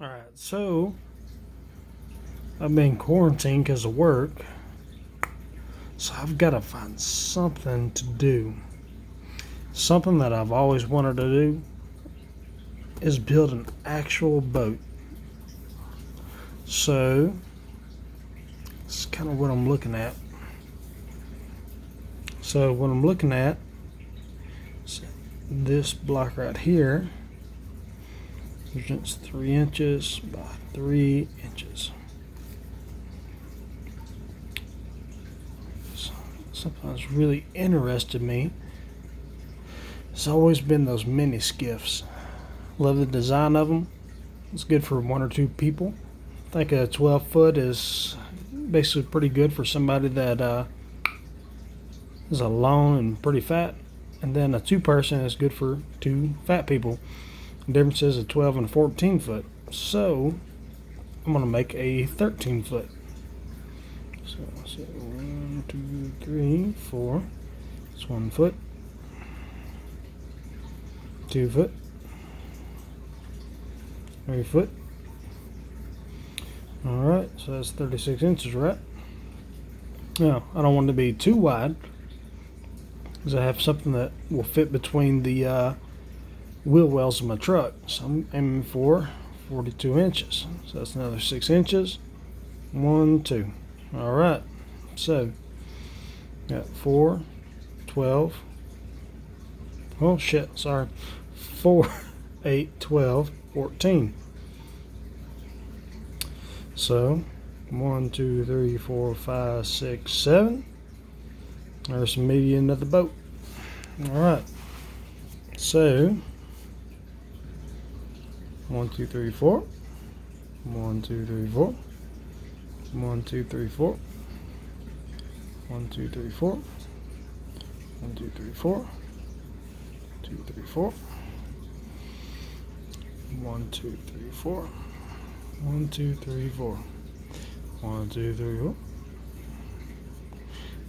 Alright, so I've been quarantined because of work, so I've got to find something to do. Something that I've always wanted to do is build an actual boat. So, it's kind of what I'm looking at. So, what I'm looking at is this block right here. It's 3 inches by 3 inches. Something that's really interested me. It's always been those mini skiffs. Love the design of them. It's good for 1 or 2 people. I think a 12 foot is basically pretty good for somebody that is alone and pretty fat. And then a 2-person is good for 2 fat people. The difference is a 12 and a 14 foot. So I'm going to make a 13 foot. So let's see, 1, 2, 3, 4. It's 1 foot, 2 foot, 3 foot. Alright, so that's 36 inches, right? Now, I don't want it to be too wide, because I have something that will fit between the wheel wells of my truck. So I'm aiming for 42 inches. So that's another 6 inches. 1, 2. Alright, so got 4, 12. Oh shit, sorry. 4, 8, 12, 14. So 1, 2, 3, 4, 5, 6, 7. There's some meat into the boat. Alright. So 1, 2, 3, 4. 1, 2, 3, 4. 1, 2, 3, 4. 1, 2, 3, 4. 1, 2, 3, 4. 2, 3, 4. 1, 2, 3, 4. 1, 2, 3, 4. 1, 2, 3, 4.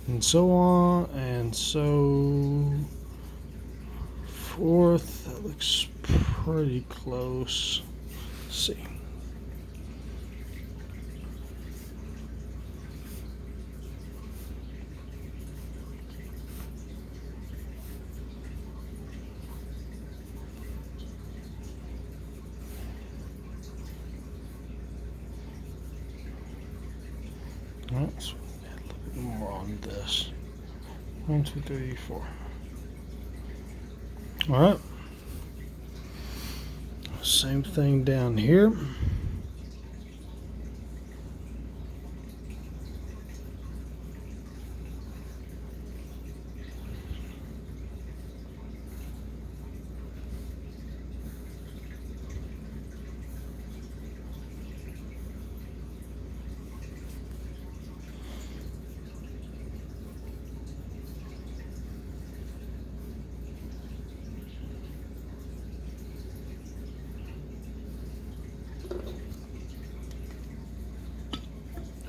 And so on and so forth. That looks pretty close. Let's see. Let's add a little bit more on this. 1, 2, 3, 4. Alright. Same thing down here.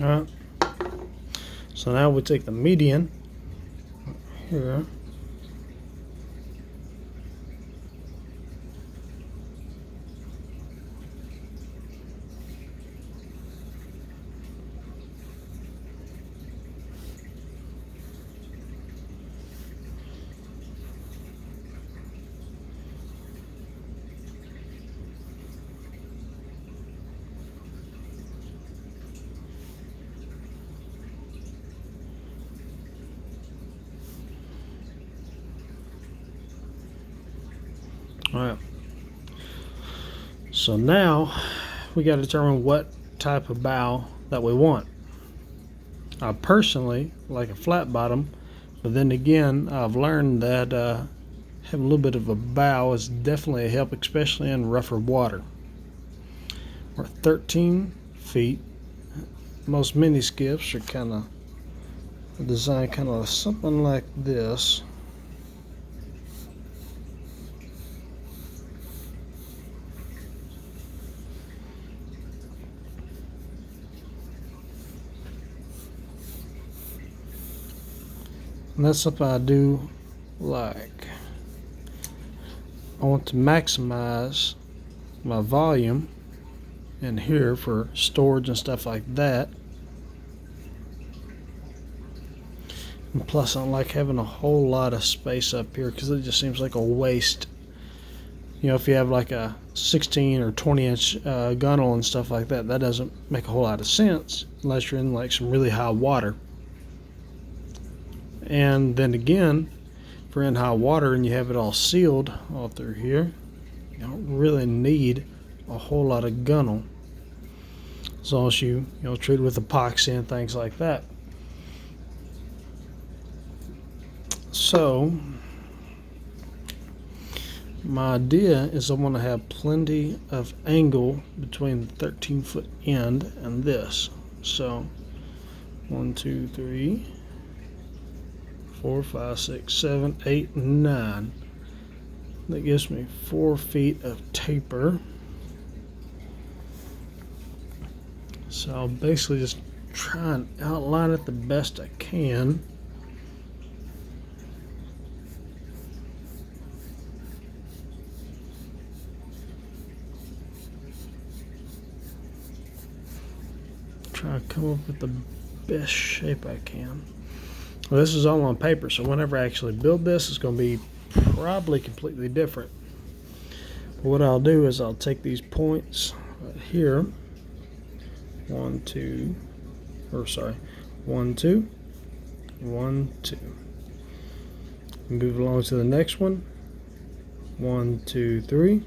Alright. So now we take the median here. Alright. So now we got to determine what type of bow that we want. I personally like a flat bottom, but then again, I've learned that having a little bit of a bow is definitely a help, especially in rougher water. We're 13 feet. Most mini skiffs are kind of designed kind of something like this. And that's something I do like. I want to maximize my volume in here for storage and stuff like that. And plus, I don't like having a whole lot of space up here because it just seems like a waste. You know, if you have like a 16 or 20 inch gunnel and stuff like that, that doesn't make a whole lot of sense unless you're in like some really high water. And then again, if you're in high water and you have it all sealed all through here, you don't really need a whole lot of gunnel as long as you treat it with epoxy and things like that. So my idea is I want to have plenty of angle between the 13-foot end and this. So 1, 2, 3, 4, 5, 6, 7, 8, 9. That gives me 4 feet of taper. So I'll basically just try and outline it the best I can. Try to come up with the best shape I can. Well, this is all on paper, so whenever I actually build this, it's going to be probably completely different. But what I'll do is I'll take these points right here. 1, 2, 1, 2, 1, 2. Move along to the next one. 1, 2, 3,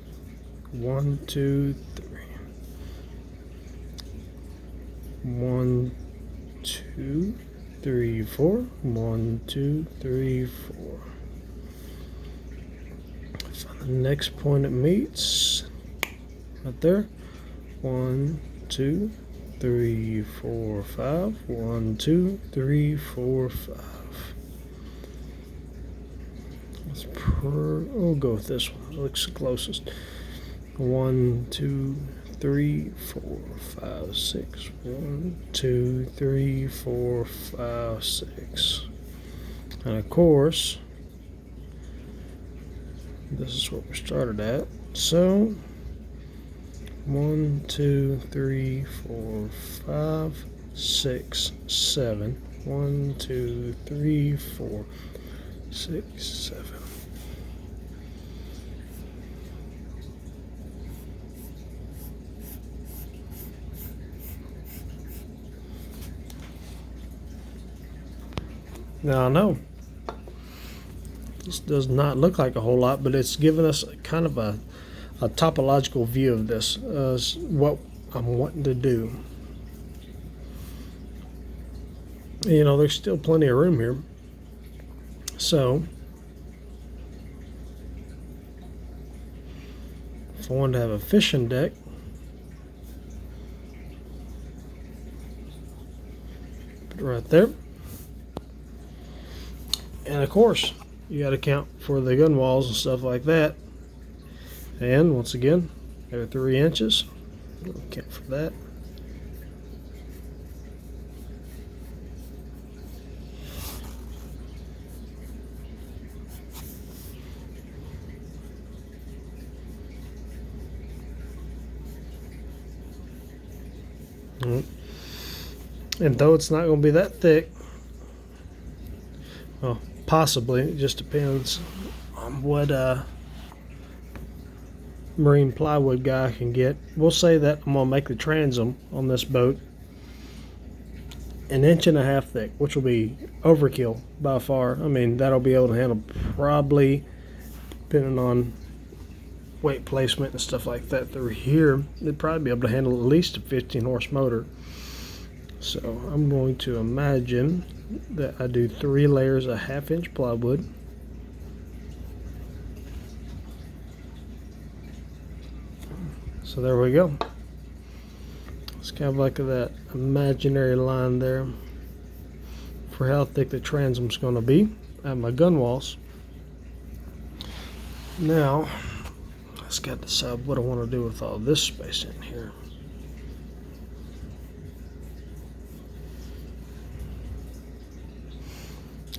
1, 2, 3. 1, 2, 3, 4. 1, 2, 3, 4. Find the next point it meets. Right there. 1, 2, 3, 4, 5. 1, 2, 3, 4, 5. We'll go with this one. It looks the closest. 1, 2, 3, 4, 5, 6. 1, 2, 3, 4, 5, 6. And of course, this is what we started at. So 1, 2, 3, 4, 5, 6, 7. 1, 2, 3, 4, 6, 7. Now I know this does not look like a whole lot, but it's given us kind of a topological view of this, what I'm wanting to do. You know, there's still plenty of room here. So if I wanted to have a fishing deck, put it right there. And of course, you got to count for the gun walls and stuff like that. And once again, every 3 inches. We'll count for that. And though it's not going to be that thick, well, possibly, it just depends on what marine plywood guy can get. We'll say that I'm going to make the transom on this boat 1.5 inches thick, which will be overkill by far. I mean, that'll be able to handle probably, depending on weight placement and stuff like that through here, it'd probably be able to handle at least a 15 horse motor. So I'm going to imagine that I do 3 layers of 1/2 inch plywood. So there we go. It's kind of like that imaginary line there for how thick the transom's going to be at my gun walls. Now, I just got to decide what I want to do with all this space in here.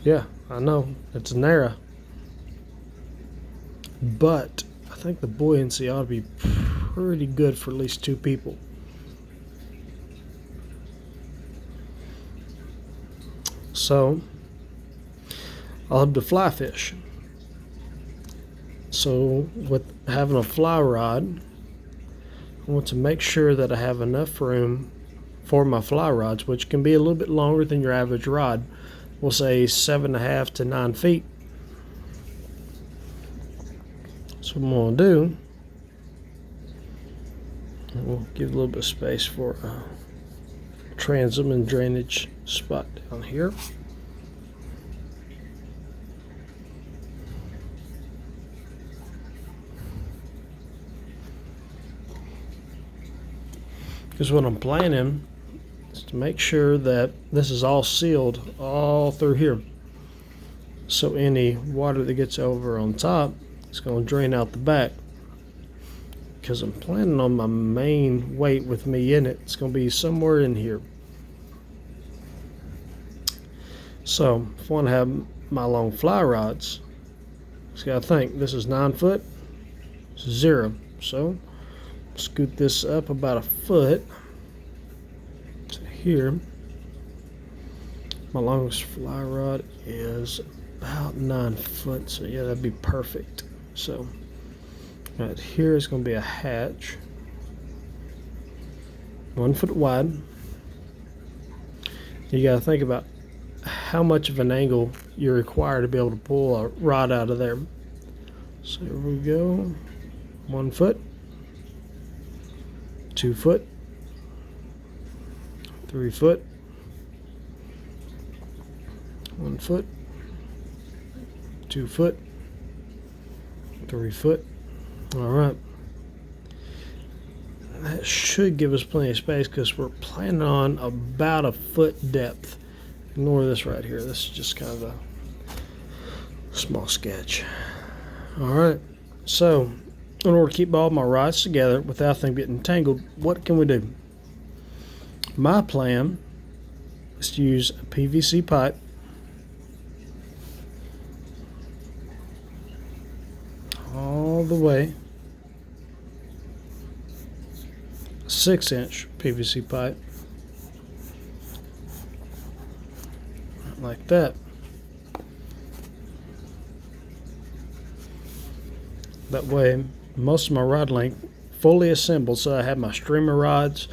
Yeah, I know, it's narrow, but I think the buoyancy ought to be pretty good for at least 2 people. So I'll have to fly fish. So with having a fly rod, I want to make sure that I have enough room for my fly rods, which can be a little bit longer than your average rod. We'll say 7.5 to 9 feet. So what I'm going to do, we'll give a little bit of space for a transom and drainage spot down here. Because what I'm planning is to make sure that this is all sealed all through here. So any water that gets over on top is going to drain out the back. Because I'm planning on my main weight with me in it. It's going to be somewhere in here. So if I want to have my long fly rods, just got to think, this is 9 foot, this is 0. So scoot this up about a foot to here. My longest fly rod is about 9 foot, so yeah, that'd be perfect. So right here is going to be a hatch, 1 foot wide. You got to think about how much of an angle you require to be able to pull a rod out of there. So here we go, 1 foot, 2 foot, 3 foot, 1 foot, 2 foot, 3 foot. All right. That should give us plenty of space because we're planning on about a foot depth. Ignore this right here. This is just kind of a small sketch. All right. So in order to keep all my rods together without them getting tangled, what can we do? My plan is to use a PVC pipe all the way, 6-inch PVC pipe, like that. That way, most of my rod length fully assembled. So I have my streamer rods,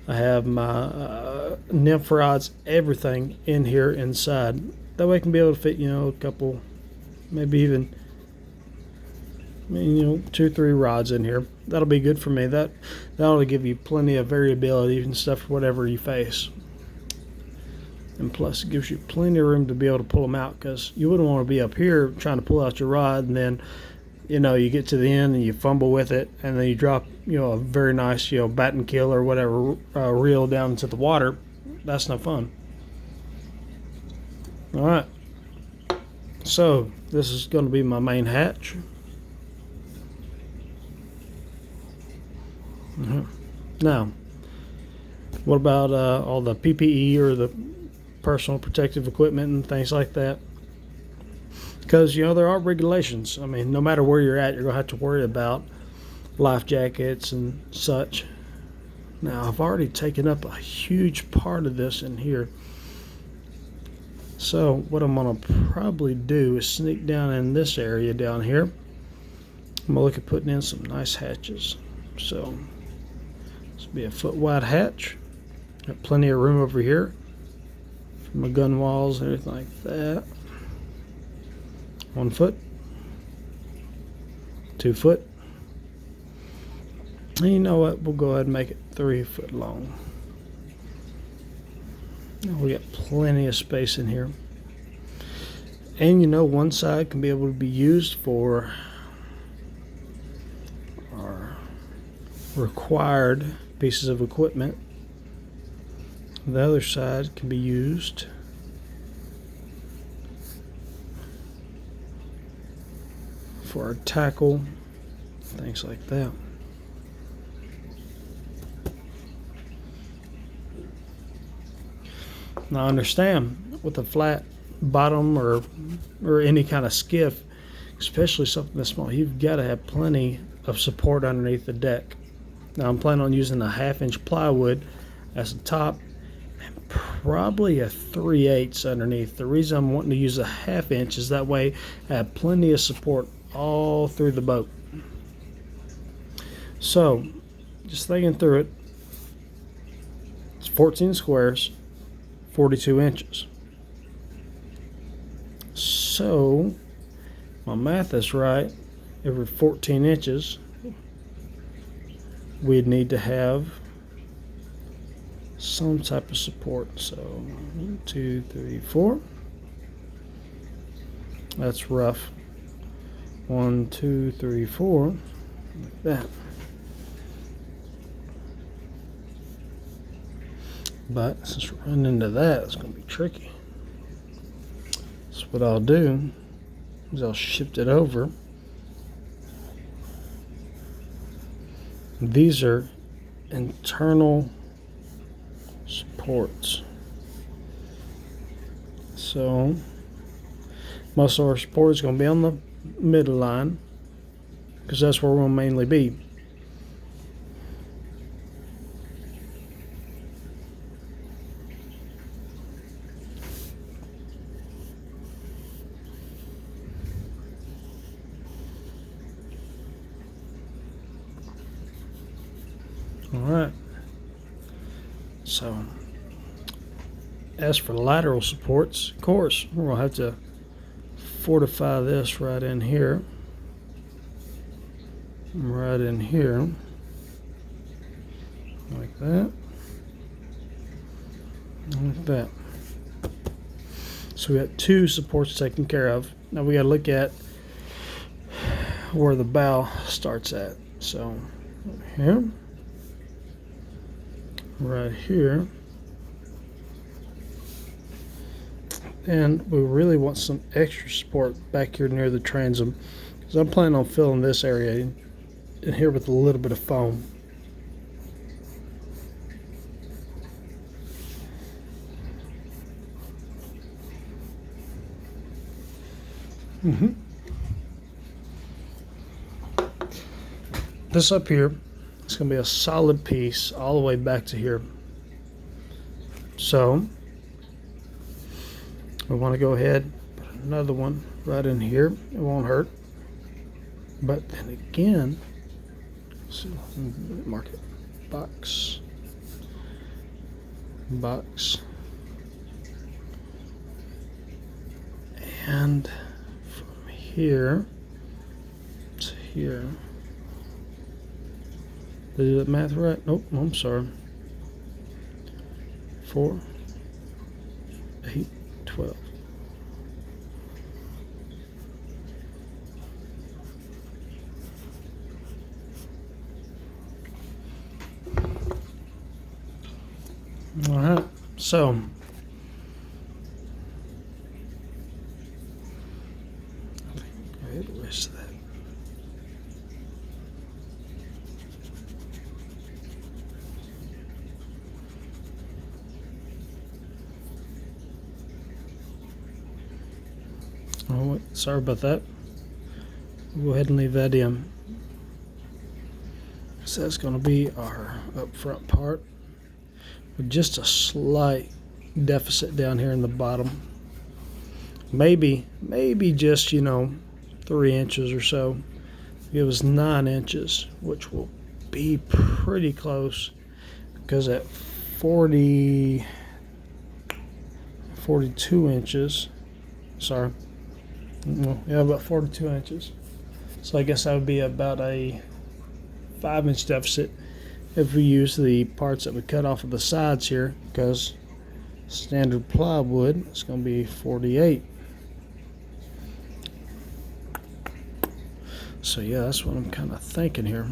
I have my nymph rods, everything in here inside. That way I can be able to fit, a couple, maybe even, 2 or 3 rods in here. That'll be good for me. That'll give you plenty of variability and stuff for whatever you face. And plus it gives you plenty of room to be able to pull them out, because you wouldn't want to be up here trying to pull out your rod and then you get to the end and you fumble with it and then you drop a very nice bat and kill or whatever reel down into the water. That's no fun. All right, so this is going to be my main hatch. Now, what about all the PPE or the personal protective equipment and things like that? Because there are regulations. I mean, no matter where you're at, you're gonna have to worry about life jackets and such. Now, I've already taken up a huge part of this in here. So what I'm gonna probably do is sneak down in this area down here. I'm gonna look at putting in some nice hatches. So this will be a foot wide hatch. Got plenty of room over here for my gun walls and everything like that. 1 foot, 2 foot, and you know what, we'll go ahead and make it 3 foot long. We got plenty of space in here, and one side can be able to be used for our required pieces of equipment. The other side can be used for our tackle, things like that. Now I understand with a flat bottom or any kind of skiff, especially something this small, you've got to have plenty of support underneath the deck. Now I'm planning on using a 1/2 inch plywood as the top and probably a 3/8 underneath. The reason I'm wanting to use a 1/2 inch is that way I have plenty of support all through the boat. So, just thinking through it, it's 14 squares, 42 inches. So, my math is right. Every 14 inches, we'd need to have some type of support. So 1, 2, 3, 4. That's rough. 1, 2, 3, 4. Like that. But since we're running into that, it's going to be tricky. So what I'll do is I'll shift it over. These are internal supports. So most of our support is going to be on the middle line because that's where we'll mainly be. All right. So, as for lateral supports, of course, we're going to have to fortify this right in here. Right in here. Like that. Like that. So we got 2 supports taken care of. Now we got to look at where the bow starts at. So, here. Right here, and we really want some extra support back here near the transom because I'm planning on filling this area in here with a little bit of foam. This up here, it's going to be a solid piece all the way back to here. So we want to go ahead, put another one right in here. It won't hurt. But then again, so mark it. Box. Box. And from here to here. Did I do that math right? Nope, I'm sorry. 4, 8, 12. All right, so go ahead and erase that. Oh, wait, sorry about that. We'll go ahead and leave that in. So that's going to be our up front part with just a slight deficit down here in the bottom. Maybe just, 3 inches or so. It was 9 inches, which will be pretty close because at 42 inches, sorry. Well, yeah, about 42 inches. So I guess that would be about a 5-inch deficit if we use the parts that we cut off of the sides here, because standard plywood is going to be 48. So yeah, that's what I'm kind of thinking here.